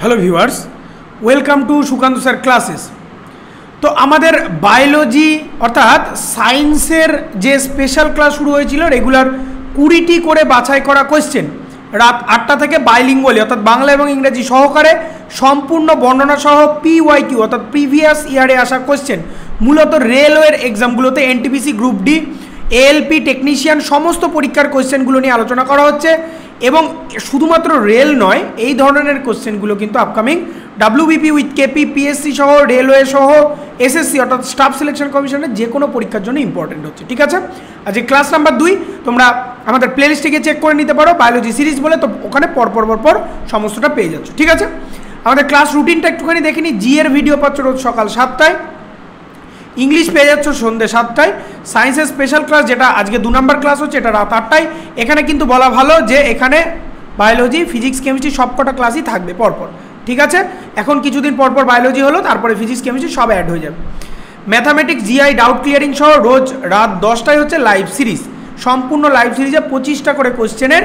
Hello viewers, welcome to Sukanta sir classes. तो हमारे biology अर्थात साइंसर जो स्पेशल क्लास शुरू हो रेगुलर 20टी করে বাছাই করা কোশ্চেন রাত 8টা থেকে বাইলিঙ্গুয়ালি অর্থাৎ বাংলা এবং ইংরেজি সহকারে সম্পূর্ণ বর্ণনা সহ PYQ অর্থাৎ প্রিভিয়াস ইয়ারে আসা কোশ্চেন মূলত রেলওয়ের এক্সামগুলোতে NTPC group D ALP technician সমস্ত পরীক্ষার কোশ্চেনগুলো নিয়ে আলোচনা করা হচ্ছে এবং শুধুমাত্র রেল নয় এই ধরনের কোশ্চেনগুলো কিন্তু upcoming WBP with KP PSC সহ রেলওয়ে সহ এসএসসি অর্থাৎ স্টাফ সিলেকশন কমিশনের যে কোনো পরীক্ষার জন্য ইম্পর্টেন্ট হচ্ছে। ঠিক আছে, আজকে ক্লাস নাম্বার 2 তোমরা আমাদের প্লেলিস্টে গিয়ে চেক করে নিতে পারো বায়োলজি সিরিজ বলে, তো ওখানে পর সমস্তটা পেয়ে যাচ্ছ। ঠিক আছে, আমাদের ক্লাস রুটিনটা একটুখানি দেখে নিই। জি এর ভিডিও পাচ্ছ রোজ সকাল 7টায়, ইংলিশ পেয়ে যাচ্ছ সন্ধ্যে 7টায়, সায়েন্সের স্পেশাল ক্লাস যেটা আজকে 2 নম্বর ক্লাস হচ্ছে এটা রাত 8টায়। এখানে কিন্তু বলা ভালো যে এখানে বায়োলজি ফিজিক্স কেমিস্ট্রি সবকটা ক্লাসই থাকবে পরপর। ঠিক আছে, এখন কিছুদিন পরপর বায়োলজি হলো, তারপরে ফিজিক্স কেমিস্ট্রি সব অ্যাড হয়ে যাবে। ম্যাথামেটিক্স জিআই ডাউট ক্লিয়ারিং সহ রোজ রাত 10টায় হচ্ছে লাইভ সিরিজ, সম্পূর্ণ লাইভ সিরিজে 25টা করে কোশ্চেনের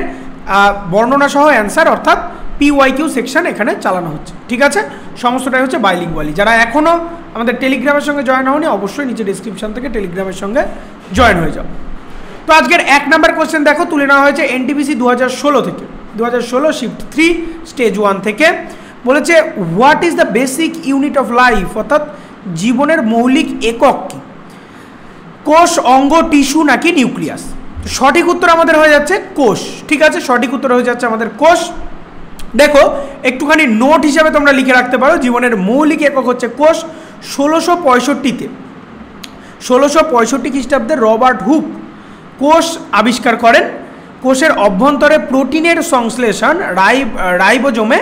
বর্ণনা সহ অ্যান্সার অর্থাৎ PYQ সেকশন এখানে চালানো হচ্ছে। ঠিক আছে, সমস্তটাই হচ্ছে বাইলিঙ্গুয়ালি। যারা এখনও আমাদের টেলিগ্রামের সঙ্গে জয়েন হওনি অবশ্যই নিচে ডিসক্রিপশন থেকে টেলিগ্রামের সঙ্গে জয়েন হয়ে যাও। তো আজকের 1 নম্বর কোশ্চেন দেখো তুলে নেওয়া হয়েছে এনটিপিসি 2016 থেকে, 2016 শিফট 3 স্টেজ 1 থেকে। বলেছে what is the basic unit of life অর্থাৎ জীবনের মৌলিক একক কি, কোষ, অঙ্গ, টিস্যু নাকি নিউক্লিয়াস? সঠিক উত্তর আমাদের হয়ে যাচ্ছে কোষ। ঠিক আছে, সঠিক উত্তর হয়ে যাচ্ছে আমাদের কোষ। দেখো একটুখানি নোট হিসাবে তোমরা লিখে রাখতে পারো জীবনের মৌলিক একক হচ্ছে কোষ। 1665-তে 1665 খ্রিস্টাব্দে রবার্ট হুক কোষ আবিষ্কার করেন। কোষের অভ্যন্তরে প্রোটিনের সংশ্লেষণ রাইবোজোমে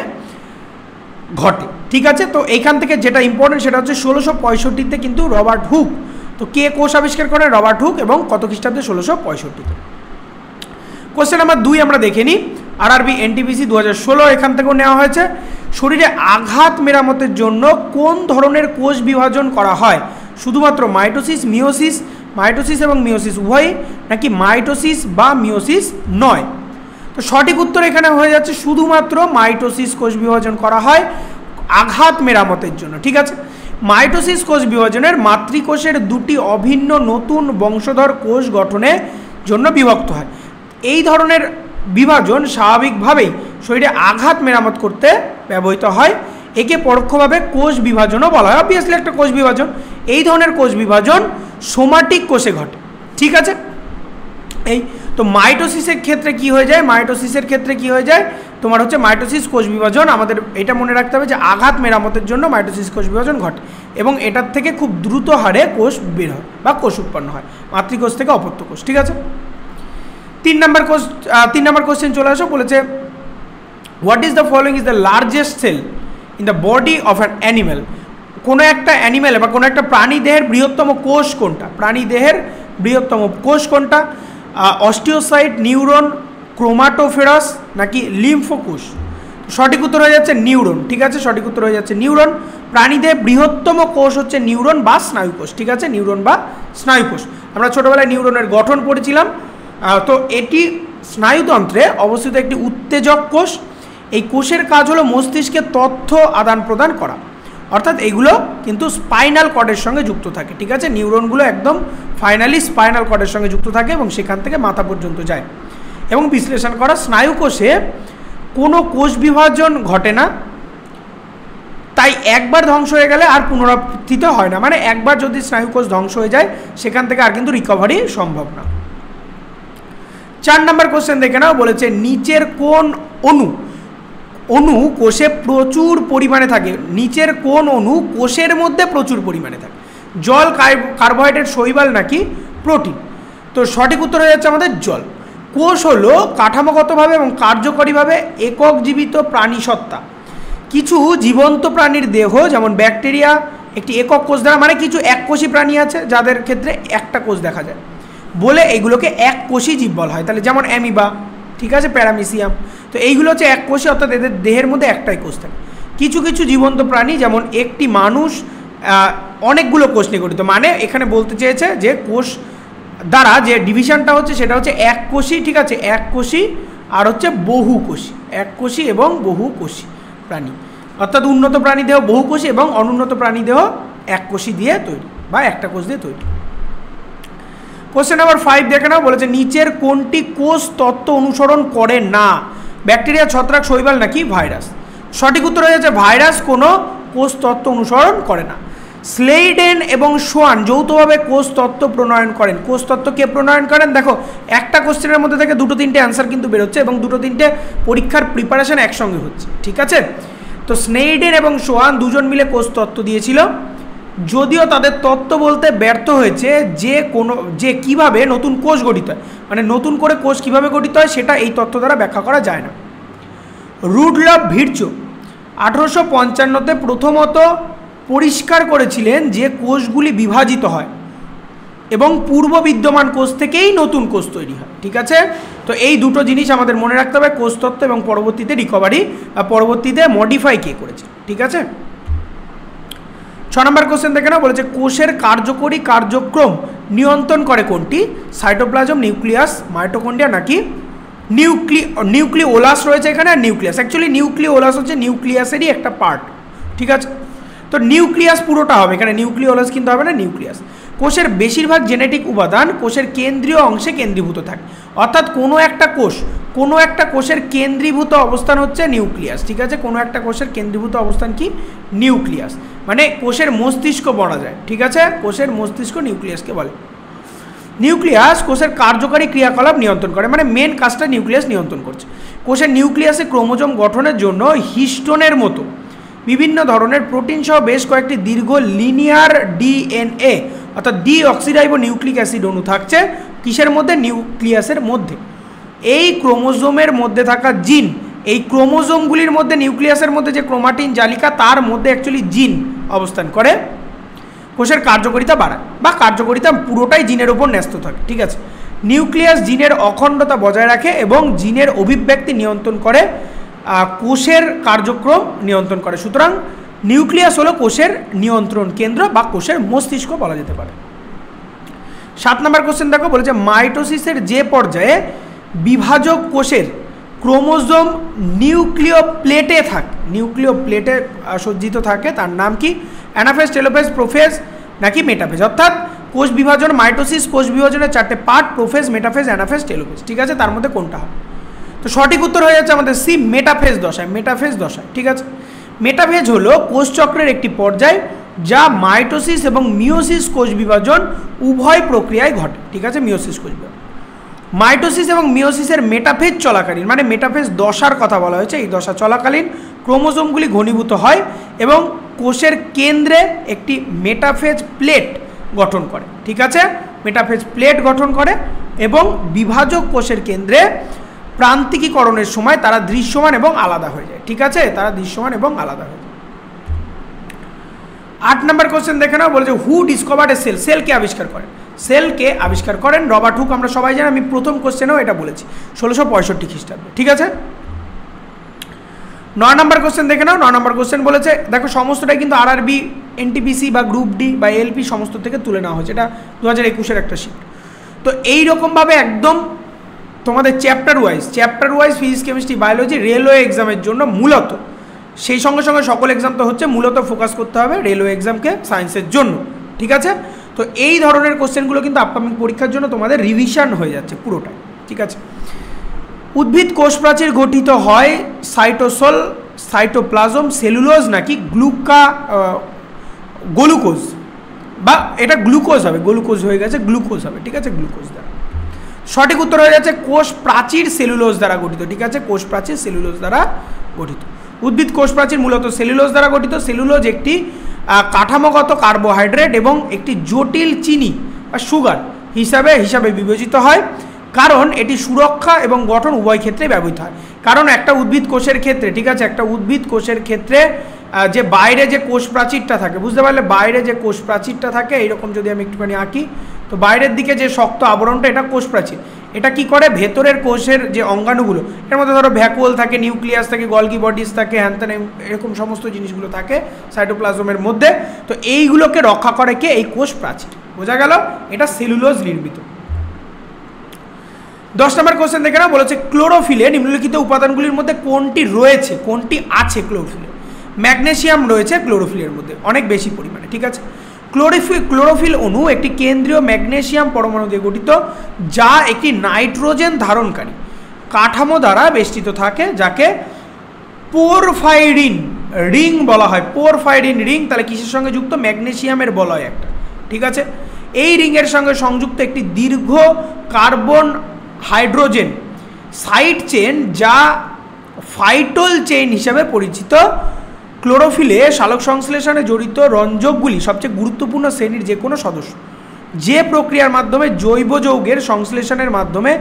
ঘটে। ঠিক আছে, তো এইখান থেকে যেটা ইম্পর্টেন্ট সেটা হচ্ছে 1665-তে কিন্তু রবার্ট হুক। তো কে কোষ আবিষ্কার করেন? Robert Hooke. এবং কত খ্রিস্টাব্দে? 1665-তে। কোশ্চেন নাম্বার 2 আমরা দেখে নিই। আরআরবি এনটিপিসি 2016 এখান থেকেও নেওয়া হয়েছে। শরীরে আঘাত মেরামতের জন্য কোন ধরনের কোষ বিভাজন করা হয়? শুধুমাত্র মাইটোসিস, মিওসিস, মাইটোসিস এবং মিওসিস উভয়ই, নাকি মাইটোসিস বা মিওসিস নয়? তো সঠিক উত্তর এখানে হয়ে যাচ্ছে শুধুমাত্র মাইটোসিস কোষ বিভাজন করা হয় আঘাত মেরামতের জন্য। ঠিক আছে, মাইটোসিস কোষ বিভাজনের মাতৃকোষের 2টি অভিন্ন নতুন বংশধর কোষ গঠনের জন্য বিভক্ত হয়। এই ধরনের বিভাজন স্বাভাবিকভাবেই শরীরে আঘাত মেরামত করতে ব্যবহৃত হয়। একে পরোক্ষভাবে কোষ বিভাজনও বলা হয়। অবভিয়াসলি একটা কোষ বিভাজন। এই ধরনের কোষ বিভাজন সোমাটিক কোষে ঘটে। ঠিক আছে, এই তো মাইটোসিসের ক্ষেত্রে কি হয়ে যায়? মাইটোসিসের ক্ষেত্রে কি হয়ে যায় তোমার হচ্ছে মাইটোসিস কোষ বিভাজন। আমাদের এটা মনে রাখতে হবে যে আঘাত মেরামতের জন্য মাইটোসিস কোষ বিভাজন ঘটে এবং এটার থেকে খুব দ্রুত হারে কোষ বের হয় বা কোষ উৎপন্ন হয় মাতৃকোষ থেকে অপত্য কোষ। ঠিক আছে, 3 নম্বর কোশ্চেন চলে আসো। বলেছে what is the following is the largest cell in the body of an animal? কোনো একটা অ্যানিম্যাল বা কোনো একটা প্রাণী দেহের বৃহত্তম কোষ কোনটা? প্রাণী দেহের বৃহত্তম কোষ কোনটা? অস্টিওসাইট, নিউরন, ক্রোমাটোফেরাস নাকি লিম্ফোকোষ? সঠিক উত্তর হয়ে যাচ্ছে নিউরন। ঠিক আছে, সঠিক উত্তর হয়ে যাচ্ছে নিউরন। প্রাণীদের বৃহত্তম কোষ হচ্ছে নিউরন বা স্নায়ুকোষ। ঠিক আছে, নিউরন বা স্নায়ুকোষ। আমরা ছোটোবেলায় নিউরনের গঠন পড়েছিলাম। তো এটি স্নায়ুতন্ত্রে অবস্থিত একটি উত্তেজক কোষ। এই কোষের কাজ হলো মস্তিষ্কে তথ্য আদান প্রদান করা, অর্থাৎ এগুলো কিন্তু স্পাইনাল কর্ডের সঙ্গে যুক্ত থাকে। ঠিক আছে, নিউরনগুলো একদম ফাইনালি স্পাইনাল কর্ডের সঙ্গে যুক্ত থাকে এবং সেখান থেকে মাথা পর্যন্ত যায় এবং বিশ্লেষণ করা। স্নায়ুকোষে কোনো কোষ বিভাজন ঘটে না, তাই একবার ধ্বংস হয়ে গেলে আর পুনরাবৃত্তিত হয় না। মানে একবার যদি স্নায়ুকোষ ধ্বংস হয়ে যায় সেখান থেকে আর কিন্তু রিকভারি সম্ভব না। 4 নম্বর কোশ্চেন দেখে নাও। বলেছে নিচের কোন অণু কোষে প্রচুর পরিমাণে থাকে? নিচের কোন অণু কোষের মধ্যে প্রচুর পরিমাণে থাকে? জল, কার্বোহাইড্রেট, শৈবাল নাকি প্রোটিন? তো সঠিক উত্তর হয়ে যাচ্ছে আমাদের জল। কোষ হলো কাঠামোগতভাবে এবং কার্যকরীভাবে একক জীবিত প্রাণী সত্তা। কিছু জীবন্ত প্রাণীর দেহ যেমন ব্যাকটেরিয়া একটি একক কোষ দ্বারা, মানে কিছু এককোষী প্রাণী আছে যাদের ক্ষেত্রে একটা কোষ দেখা যায় বলে এইগুলোকে এককোষী জীব বলা হয়। তাহলে যেমন অ্যামিবা, ঠিক আছে, প্যারামিসিয়াম, তো এইগুলো হচ্ছে এককোষী অর্থাৎ এদের দেহের মধ্যে একটাই কোষ থাকে। কিছু কিছু জীবন্ত প্রাণী যেমন একটি মানুষ অনেকগুলো কোষ নিয়ে গঠিত, মানে এখানে বলতে চেয়েছে যে কোষ দ্বারা যে ডিভিশনটা হচ্ছে সেটা হচ্ছে এককোষী। ঠিক আছে, এককোষী আর হচ্ছে বহুকোষী, এককোষী এবং বহুকোষী প্রাণী। অর্থাৎ উন্নত প্রাণীদেহ বহুকোষী এবং অনুন্নত প্রাণীদেহ এককোষী দিয়ে তৈরি বা একটা কোষ দিয়ে তৈরি। কোশ্চেন নাম্বার 5 দেখে নাও, বলেছে নিচের কোনটি কোষ তত্ত্ব অনুসরণ করে না? ব্যাকটেরিয়া, ছত্রাক, শৈবাল নাকি ভাইরাস? সঠিক উত্তর হয়ে যাচ্ছে ভাইরাস কোনো কোষ তত্ত্ব অনুসরণ করে না। স্লেইডেন এবং সোয়ান যৌথভাবে কোষ তত্ত্ব প্রণয়ন করেন। কোষ তত্ত্ব কে প্রণয়ন করেন? দেখো একটা কোশ্চেনের মধ্যে থেকে 2-3টে অ্যান্সার কিন্তু বেরোচ্ছে এবং 2-3টে পরীক্ষার প্রিপারেশন একসঙ্গে হচ্ছে, ঠিক আছে? তো স্নেইডেন এবং সোয়ান দুজন মিলে কোষ তত্ত্ব দিয়েছিল, যদিও তাদের তত্ত্ব বলতে ব্যর্থ হয়েছে যে কিভাবে নতুন কোষ গঠিত হয়, মানে নতুন করে কোষ কিভাবে গঠিত হয় সেটা এই তত্ত্ব দ্বারা ব্যাখ্যা করা যায় না। রুডলফ ভির্চো 1855-তে প্রথমত পরিষ্কার করেছিলেন যে কোষগুলি বিভাজিত হয় এবং পূর্ব বিদ্যমান কোষ থেকেই নতুন কোষ তৈরি হয়, ঠিক আছে? তো এই দুটো জিনিস আমাদের মনে রাখতে হবে, কোষ তত্ত্ব এবং পরবর্তীতে রিকভারি বা পরবর্তীতে মডিফাই কে করেছে, ঠিক আছে? 6 নম্বর কোশ্চেন দেখে না, বলেছে কোষের কার্যকরী কার্যক্রম নিয়ন্ত্রণ করে কোনটি? সাইটোপ্লাজম, নিউক্লিয়াস, মাইটোকন্ড্রিয়া নাকি নিউক্লিওলাস রয়েছে এখানে আর নিউক্লিয়াস। অ্যাকচুয়ালি নিউক্লিওলাস হচ্ছে নিউক্লিয়াসেরই একটা পার্ট, ঠিক আছে? তো নিউক্লিয়াস পুরোটা হবে এখানে, নিউক্লিওলাস কিন্তু হবে না, নিউক্লিয়াস। কোষের বেশিরভাগ জেনেটিক উপাদান কোষের কেন্দ্রীয় অংশে কেন্দ্রীভূত থাকে, অর্থাৎ কোনো একটা কোষের কেন্দ্রীভূত অবস্থান হচ্ছে নিউক্লিয়াস, ঠিক আছে? কোনো একটা কোষের কেন্দ্রীভূত অবস্থান কি? নিউক্লিয়াস। মানে কোষের মস্তিষ্ক বলা যায়, ঠিক আছে? কোষের মস্তিষ্ক নিউক্লিয়াসকে বলে। নিউক্লিয়াস কোষের কার্যকারী ক্রিয়াকলাপ নিয়ন্ত্রণ করে, মানে মেন কাজটা নিউক্লিয়াস নিয়ন্ত্রণ করছে। কোষের নিউক্লিয়াসে ক্রোমোজোম গঠনের জন্য হিস্টোনের মতো বিভিন্ন ধরনের প্রোটিন সহ বেশ কয়েকটি দীর্ঘ লিনিয়ার ডিএনএ অর্থাৎ ডিঅক্সিরাইবো নিউক্লিক অ্যাসিড অণু থাকছে কিসের মধ্যে? নিউক্লিয়াসের মধ্যে। এই ক্রোমোজোমের মধ্যে থাকা জিন, এই ক্রোমোজোমগুলির মধ্যে নিউক্লিয়াসের মধ্যে যে ক্রোমাটিন জালিকা তার মধ্যে অ্যাকচুয়ালি জিন অবস্থান করে, কোষের কার্যকারিতা বাড়ায় বা কার্যকারিতা পুরোটাই জিনের উপর ন্যস্ত থাকে, ঠিক আছে? নিউক্লিয়াস জিনের অখণ্ডতা বজায় রাখে এবং জিনের অভিব্যক্তি নিয়ন্ত্রণ করে, কোষের কার্যক্রম নিয়ন্ত্রণ করে। সুতরাং নিউক্লিয়াস হলো কোষের নিয়ন্ত্রণ কেন্দ্র বা কোষের মস্তিষ্ক বলা যেতে পারে। 7 নম্বর কোশ্চেন দেখো, বলেছে মাইটোসিসের যে পর্যায়ে বিভাজক কোষের ক্রোমোজোম নিউক্লিয় প্লেটে সজ্জিত থাকে তার নাম কি? অ্যানাফেজ, টেলোফেজ, প্রোফেজ নাকি মেটাফেজ? অর্থাৎ কোষ বিভাজন, মাইটোসিস কোষ বিভাজনের 4টে part, prophase, metaphase, anaphase, telophase, ঠিক আছে? তার মধ্যে কোনটা হবে? তো সঠিক উত্তর হয়ে যাচ্ছে আমাদের সি, মেটাফেজ দশায়, ঠিক আছে? মেটাফেজ হলো কোষচক্রের একটি পর্যায় যা মাইটোসিস এবং মিওসিস কোষ বিভাজন উভয় প্রক্রিয়ায় ঘটে, ঠিক আছে? মিওসিস কোষ বিভাজন, মাইটোসিস এবং মিওসিসের মেটাফেজ চলাকালীন, মানে মেটাফেজ দশার কথা বলা হয়েছে, এই দশা চলাকালীন ক্রোমোজোমগুলি ঘনীভূত হয় এবং কোষের কেন্দ্রে একটি মেটাফেজ প্লেট গঠন করে, ঠিক আছে? মেটাফেজ প্লেট গঠন করে এবং বিভাজক কোষের কেন্দ্রে প্রান্তিকীকরণের সময় তারা দৃশ্যমান এবং আলাদা হয়ে যায়, ঠিক আছে? তারা দৃশ্যমান এবং আলাদা হয়ে যায়। 8 নম্বর কোশ্চেন দেখে নাও, বলেছে হু ডিসকভার্ড এ সেল? সেলকে আবিষ্কার করেন? সেলকে আবিষ্কার করেন রবার্ট হুক, আমরা সবাই জানি, আমি প্রথম কোশ্চেনেও এটা বলেছি, 1665 খ্রিস্টাব্দে, ঠিক আছে? 9 নম্বর কোশ্চেন দেখে নাও। 9 নম্বর কোশ্চেন বলেছে, দেখো সমস্তটাই কিন্তু আরআরবি, এনটিপিসি বা গ্রুপ ডি বা এলপি সমস্ত থেকে তুলে নেওয়া হয়েছে, এটা 2021-এর একটা শিট। তো এইরকমভাবে একদম তোমাদের chapter wise physics, chemistry, biology, railway এক্সামের জন্য মূলত, সেই সঙ্গে সঙ্গে সকল এক্সাম তো হচ্ছে, মূলত ফোকাস করতে হবে রেলওয়ে এক্সামকে সায়েন্সের জন্য, ঠিক আছে? তো এই ধরনের কোশ্চেনগুলো কিন্তু আপকামিং পরীক্ষার জন্য তোমাদের রিভিশন হয়ে যাচ্ছে পুরোটাই, ঠিক আছে? উদ্ভিদ কোষ প্রাচীর গঠিত হয় সাইটোসল, সাইটোপ্লাজম, সেলুলোজ নাকি গ্লুকোজ, বা এটা গ্লুকোজ হবে, গ্লুকোজ হয়ে গেছে, গ্লুকোজ হবে, ঠিক আছে? গ্লুকোজ দ্বারা। সঠিক উত্তর হয়ে যাচ্ছে কোষ প্রাচীর সেলুলোজ দ্বারা গঠিত, ঠিক আছে? কোষ প্রাচীর সেলুলোজ দ্বারা গঠিত। উদ্ভিদ কোষ প্রাচীর মূলত সেলুলোজ দ্বারা গঠিত। সেলুলোজ একটি কাঠামোগত কার্বোহাইড্রেট এবং একটি জটিল চিনি বা সুগার হিসাবে বিবেচিত হয়, কারণ এটি সুরক্ষা এবং গঠন উভয় ক্ষেত্রে ব্যবহৃত হয়। কারণ একটা উদ্ভিদ কোষের ক্ষেত্রে, ঠিক আছে, একটা উদ্ভিদ কোষের ক্ষেত্রে যে বাইরে যে কোষ প্রাচীরটা থাকে, বুঝতে পারলে? বাইরে যে কোষ প্রাচীরটা থাকে, এইরকম যদি আমি একটুখানি আঁকি, তো বাইরের দিকে যে শক্ত আবরণটা, এটা কোষ প্রাচীর। এটা কি করে? ভেতরের কোষের যে অঙ্গাণুগুলো, এর মধ্যে ধরো ভ্যাকুয়াল থাকে, নিউক্লিয়াস থাকে, গলগি বডিজ থাকে, হ্যানত্যান এরকম সমস্ত জিনিসগুলো থাকে সাইটোপ্লাজমের মধ্যে। তো এইগুলোকে রক্ষা করে কে? এই কোষ প্রাচীর। বোঝা গেল? এটা সেলুলোজ নির্মিত। 10 নম্বর কোশ্চেন দেখে না, বলেছে ক্লোরোফিলে নিম্নলিখিত উপাদানগুলির মধ্যে কোনটি রয়েছে, কোনটি আছে ক্লোরোফিলে? ম্যাগনেসিয়াম রয়েছে ক্লোরোফিলের মধ্যে অনেক বেশি পরিমাণে, ঠিক আছে। ক্লোরোফিল অণু একটি কেন্দ্রীয় ম্যাগনেসিয়াম পরমাণু দিয়ে গঠিত, যা একটি নাইট্রোজেন ধারণকারী কাঠামো দ্বারা বেষ্টিত থাকে, যাকে পোরফাইরিন রিং বলা হয়। পোরফাইরিন রিং তাহলে কিসের সঙ্গে যুক্ত? ম্যাগনেসিয়ামের বলয় একটা, ঠিক আছে। এই রিংয়ের সঙ্গে সংযুক্ত একটি দীর্ঘ কার্বন হাইড্রোজেন সাইড চেন, যা ফাইটোল চেইন হিসাবে পরিচিত। ক্লোরোফিলে সালোক সংশ্লেষণে জড়িত রঞ্জকগুলি সবচেয়ে গুরুত্বপূর্ণ শ্রেণীর যে কোনো সদস্য, যে প্রক্রিয়ার মাধ্যমে জৈব যৌগের সংশ্লেষণের মাধ্যমে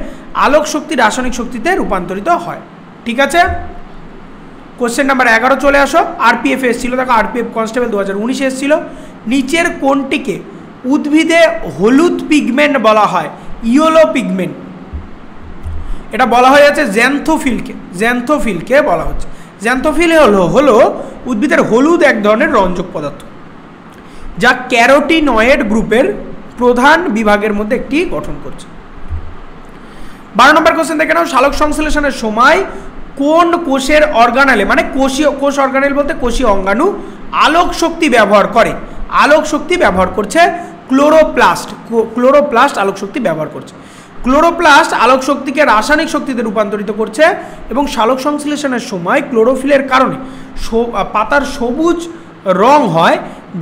আলোক শক্তি রাসায়নিক শক্তিতে রূপান্তরিত হয়, ঠিক আছে। কোশ্চেন নাম্বার 11 চলে আসো। আরপিএফ এসেছিল, দেখো আরপিএফ কনস্টেবল 2019 এসেছিল। নিচের কোনটিকে উদ্ভিদে হলুদ পিগমেন্ট বলা হয়? Yellow pigment. এটা বলা হয়ে যাচ্ছে জ্যান্থোফিলকে বলা হচ্ছে। জ্যান্থোফিল হলো উদ্ভিদের হলুদ এক ধরনের রঞ্জক পদার্থ, যা ক্যারোটিনয়েড গ্রুপের প্রধান বিভাগের মধ্যে একটি গঠন করছে। 12 নম্বর কোশ্চেন দেখে নাও। সালোক সংশ্লেষণের সময় কোন কোষের অর্গানেলে, মানে কোষ অর্গানেল বলতে কোষীয় অঙ্গাণু, আলোক শক্তি ব্যবহার করে? আলোক শক্তি ব্যবহার করছে ক্লোরোপ্লাস্ট আলোক শক্তি ব্যবহার করছে। ক্লোরোপ্লাস্ট আলোক শক্তিকে রাসায়নিক শক্তিতে রূপান্তরিত করছে এবং সালোক সংশ্লেষণের সময় ক্লোরোফিলের কারণে পাতার সবুজ রং হয়,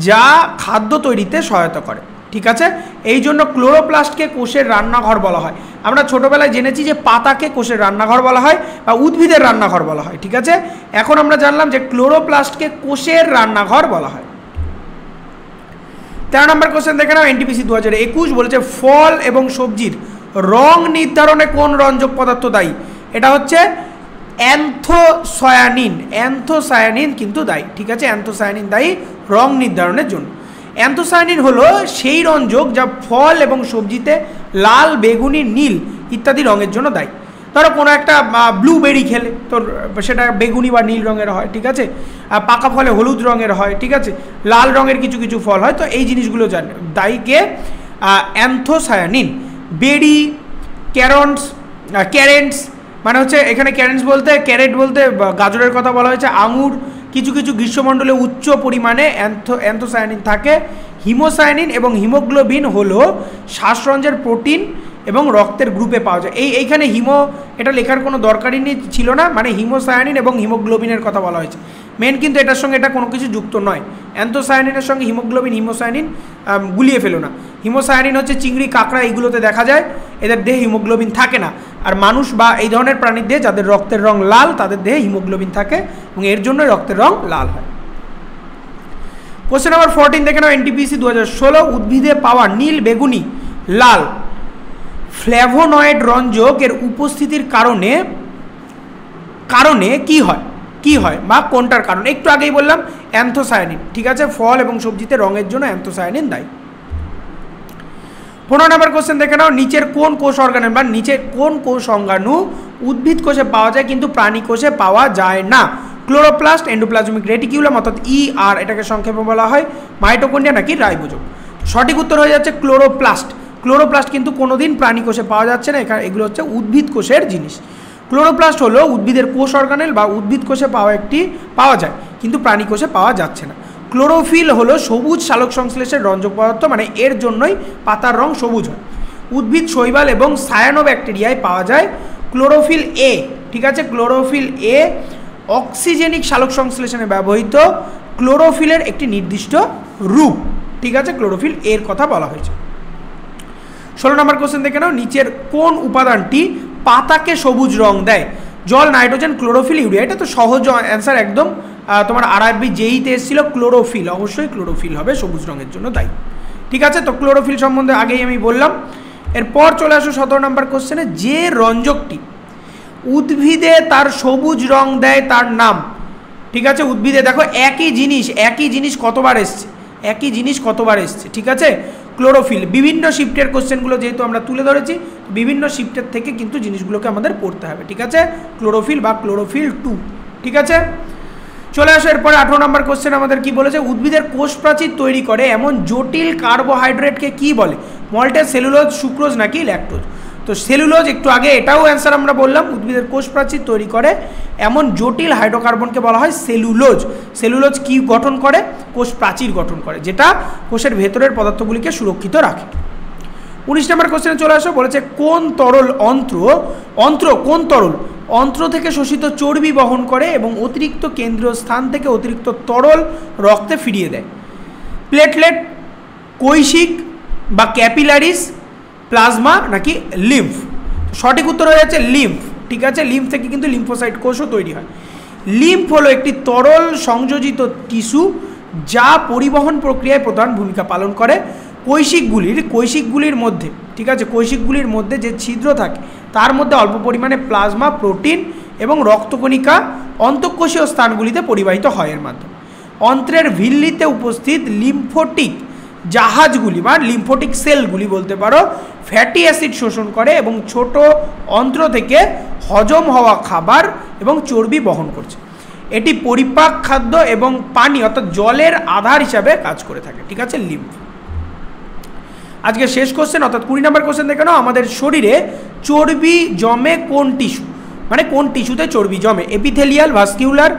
যা খাদ্য তৈরিতে সহায়তা করে, ঠিক আছে। এই জন্য ক্লোরোপ্লাস্টকে কোষের রান্নাঘর বলা হয়। আমরা ছোটোবেলায় জেনেছি যে পাতাকে কোষের রান্নাঘর বলা হয় বা উদ্ভিদের রান্নাঘর বলা হয়, ঠিক আছে। এখন আমরা জানলাম যে ক্লোরোপ্লাস্টকে কোষের রান্নাঘর বলা হয়। 13 নম্বর কোশ্চেন দেখে নাও। এনটিপিসি 2021 বলেছে ফল এবং সবজির রং নির্ধারণে কোন রঞ্জক পদার্থ দায়ী? এটা হচ্ছে অ্যান্থোসায়ানিন কিন্তু দায়ী, ঠিক আছে। অ্যান্থোসায়ানিন দায়ী রং নির্ধারণের জন্য। অ্যান্থোসায়ানিন হলো সেই রঞ্জক যা ফল এবং সবজিতে লাল, বেগুনি, নীল ইত্যাদি রঙের জন্য দায়ী। ধরো কোনো একটা ব্লুবেরি খেলে তোর সেটা বেগুনি বা নীল রঙের হয়, ঠিক আছে। পাকা ফলে হলুদ রঙের হয়, ঠিক আছে। লাল রঙের কিছু কিছু ফল হয়, তো এই জিনিসগুলো দায়ীকে অ্যান্থোসায়ানিন। বেরি, ক্যারেন্টস মানে হচ্ছে এখানে ক্যারেট বলতে গাজরের কথা বলা হয়েছে। আঙুর, কিছু কিছু গ্রীষ্মমণ্ডলে উচ্চ পরিমাণে অ্যান্থোসায়ানিন থাকে। হিমোসায়ানিন এবং হিমোগ্লোবিন হলো শ্বাসরঞ্জের প্রোটিন এবং রক্তের গ্রুপে পাওয়া যায়। এইখানে এটা লেখার কোনো দরকারই ছিল না, মানে হিমোসায়ানিন এবং হিমোগ্লোবিনের কথা বলা হয়েছে মেন, কিন্তু এটার সঙ্গে এটা কোনো কিছু যুক্ত নয়। অ্যান্থোসায়ানিনের সঙ্গে হিমোসায়ানিন গুলিয়ে ফেলো না। হিমোসায়ানিন হচ্ছে চিংড়ি, কাঁকড়া, এইগুলোতে দেখা যায়, এদের দেহে হিমোগ্লোবিন থাকে না। আর মানুষ বা এই ধরনের প্রাণীর দেহে যাদের রক্তের রং লাল, তাদের দেহে হিমোগ্লোবিন থাকে এবং এর জন্যই রক্তের রং লাল হয়। কোশ্চেন নাম্বার 14 দেখে নাও। এনটিপিসি 2016 উদ্ভিদে পাওয়া নীল, বেগুনি, লাল ফ্ল্যাভোনয়েড রঞ্জক এর উপস্থিতির কারণে কি হয় বা কোনটার কারণে? একটু আগেই বললাম অ্যান্থোসায়ানিন, ঠিক আছে। ফল এবং সবজিতে রঙের জন্য অ্যান্থোসায়ানিন দায়ী। 15 নম্বর কোশ্চেন দেখে নাও। নিচের কোন কোষ অর্গানেল বা নিচের কোন কোষ অঙ্গাণু উদ্ভিদ কোষে পাওয়া যায় কিন্তু প্রাণী কোষে পাওয়া যায় না? ক্লোরোপ্লাস্ট, এন্ডোপ্লাজমিক রেটিকিউলাম অর্থাৎ আর এটাকে সংক্ষেপে বলা হয়, মাইটোকন্ড্রিয়া নাকি রাইবোজোম? সঠিক উত্তর হয়ে যাচ্ছে ক্লোরোপ্লাস্ট কিন্তু কোনোদিন প্রাণী কোষে পাওয়া যাচ্ছে না, এগুলো হচ্ছে উদ্ভিদ কোষের জিনিস। ক্লোরোপ্লাস্ট হলো উদ্ভিদের কোষ অর্গানেল বা উদ্ভিদ কোষে পাওয়া যায় কিন্তু প্রাণী কোষে পাওয়া যাচ্ছে না। ক্লোরোফিল হলো সবুজ সালোক সংশ্লেষের রঞ্জক পদার্থ, মানে এর জন্যই পাতার রং সবুজ হয়। উদ্ভিদ, শৈবাল এবং সায়ানোব্যাকটেরিয়ায় পাওয়া যায় ক্লোরোফিল এ, ঠিক আছে। ক্লোরোফিল এ অক্সিজেনিক সালোক সংশ্লেষণে ব্যবহৃত ক্লোরোফিলের একটি নির্দিষ্ট রূপ, ঠিক আছে। ক্লোরোফিল এর কথা বলা হয়েছে। 16 নম্বর কোশ্চেন দেখে নাও। নিচের কোন উপাদানটি পাতাকে সবুজ রং দেয়? জল, নাইট্রোজেন, ক্লোরোফিল, ইউরিয়া। এটা তো সহজ অ্যান্সার একদম। তোমার আরআরবি জেইতে এসেছিল ক্লোরোফিল, অবশ্যই ক্লোরোফিল হবে সবুজ রঙের জন্য দায়ী, ঠিক আছে। তো ক্লোরোফিল সম্বন্ধে আগেই আমি বললাম। এরপর চলে আসো 17 নম্বর কোশ্চেনে। যে রঞ্জকটি উদ্ভিদে তার সবুজ রং দেয় তার নাম, ঠিক আছে। উদ্ভিদে দেখো একই জিনিস কতবার এসছে, ঠিক আছে। ক্লোরোফিল বিভিন্ন শিফটের কোশ্চেনগুলো যেহেতু আমরা তুলে ধরেছি, বিভিন্ন শিফটের থেকে কিন্তু জিনিসগুলোকে আমাদের পড়তে হবে, ঠিক আছে। ক্লোরোফিল বা ক্লোরোফিল 2, ঠিক আছে। চলে আসো এরপরে 18 নম্বর কোশ্চেন আমাদের কি বলেছে? উদ্ভিদের কোষ প্রাচীর তৈরি করে এমন জটিল কার্বোহাইড্রেটকে কি বলে? মল্টেজ, সেলুলোজ, সুক্রোজ নাকি ল্যাকটোজ? তো তো সেলুলোজ একটু আগে এটাও অ্যান্সার আমরা বললাম, উদ্ভিদের কোষ প্রাচীর তৈরি করে এমন জটিল হাইড্রোকার্বনকে বলা হয় সেলুলোজ। সেলুলোজ কি গঠন করে? কোষ প্রাচীর গঠন করে, যেটা কোষের ভেতরের পদার্থগুলিকে সুরক্ষিত রাখে। 19 নম্বর কোশ্চেনে চলে আসো, বলেছে কোন তরল অন্ত্র থেকে শোষিত চর্বি বহন করে এবং অতিরিক্ত কেন্দ্রীয় স্থান থেকে অতিরিক্ত তরল রক্তে ফিরিয়ে দেয়? প্লেটলেট, কৈশিক বা ক্যাপিলারিস, প্লাজমা নাকি লিম্ফ? সঠিক উত্তর হয়ে যাচ্ছে লিম্ফ। ঠিক আছে, লিম্ফ থেকে কিন্তু লিম্ফোসাইট কোষও তৈরি হয়। লিম্ফ হলো একটি তরল সংযোজিত টিস্যু যা পরিবহন প্রক্রিয়ায় প্রধান ভূমিকা পালন করে। কৈশিকগুলির মধ্যে, ঠিক আছে, কৈশিকগুলির মধ্যে যে ছিদ্র থাকে তার মধ্যে অল্প পরিমাণে প্লাজমা, প্রোটিন এবং রক্তকণিকা অন্তঃকোষীয় স্থানগুলিতে পরিবাহিত হয় এর মাধ্যমে। অন্ত্রের ভিল্লিতে উপস্থিত লিম্ফোটিক জাহাজগুলি বা লিম্ফোটিক সেলগুলি বলতে পারো ফ্যাটি অ্যাসিড শোষণ করে এবং ছোট অন্ত্র থেকে হজম হওয়া খাবার এবং চর্বি বহন করছে। এটি পরিপাক, খাদ্য এবং পানি অর্থাৎ জলের আধার হিসাবে কাজ করে থাকে। ঠিক আছে, লিম্ফ। আজকে শেষ কোশ্চেন অর্থাৎ 20 নম্বর কোশ্চেন দেখে নাও, আমাদের শরীরে চর্বি জমে কোন টিস্যু, মানে কোন টিস্যুতে চর্বি জমে? এপিথেলিয়াল, ভাস্কিউলার,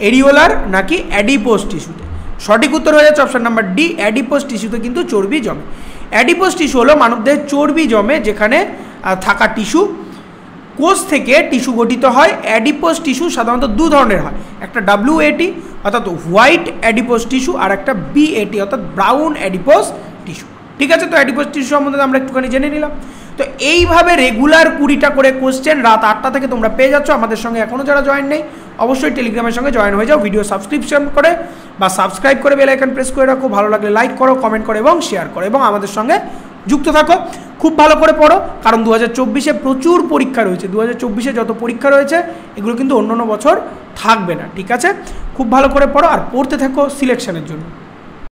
এরিওলার নাকি অ্যাডিপোস টিস্যুতে? সঠিক উত্তর হয়ে যাচ্ছে অপশন নাম্বার ডি, অ্যাডিপোস টিস্যুতে কিন্তু চর্বি জমে। অ্যাডিপোস টিস্যু হলো মানবদেহের চর্বি জমে যেখানে থাকা টিস্যু। কোষ থেকে টিস্যু গঠিত হয়। অ্যাডিপোস টিস্যু সাধারণত দু ধরনের হয়, একটা WAT অর্থাৎ হোয়াইট অ্যাডিপোস টিস্যু আর একটা BAT অর্থাৎ ব্রাউন অ্যাডিপোস টিস্যু। ঠিক আছে, তো অ্যাডিপোস টিস্যু সম্বন্ধে আমরা একটুখানি জেনে নিলাম। তো এইভাবে রেগুলার 20টা করে কোশ্চেন রাত 8টা থেকে তোমরা পেয়ে যাচ্ছ। আমাদের সঙ্গে এখনও যারা জয়েন নেই অবশ্যই টেলিগ্রামের সঙ্গে জয়েন হয়ে যাও, ভিডিও সাবস্ক্রিপশন করে বা সাবস্ক্রাইব করে বেল আইকন প্রেস করে রাখো। ভালো লাগলে লাইক করো, কমেন্ট করো এবং শেয়ার করো এবং আমাদের সঙ্গে যুক্ত থাকো। খুব ভালো করে পড়ো, কারণ 2024-এ প্রচুর পরীক্ষা রয়েছে। 2024-এ যত পরীক্ষা রয়েছে এগুলো কিন্তু অন্য বছর থাকবে না। ঠিক আছে, খুব ভালো করে পড়ো আর পড়তে থাকো সিলেকশনের জন্য।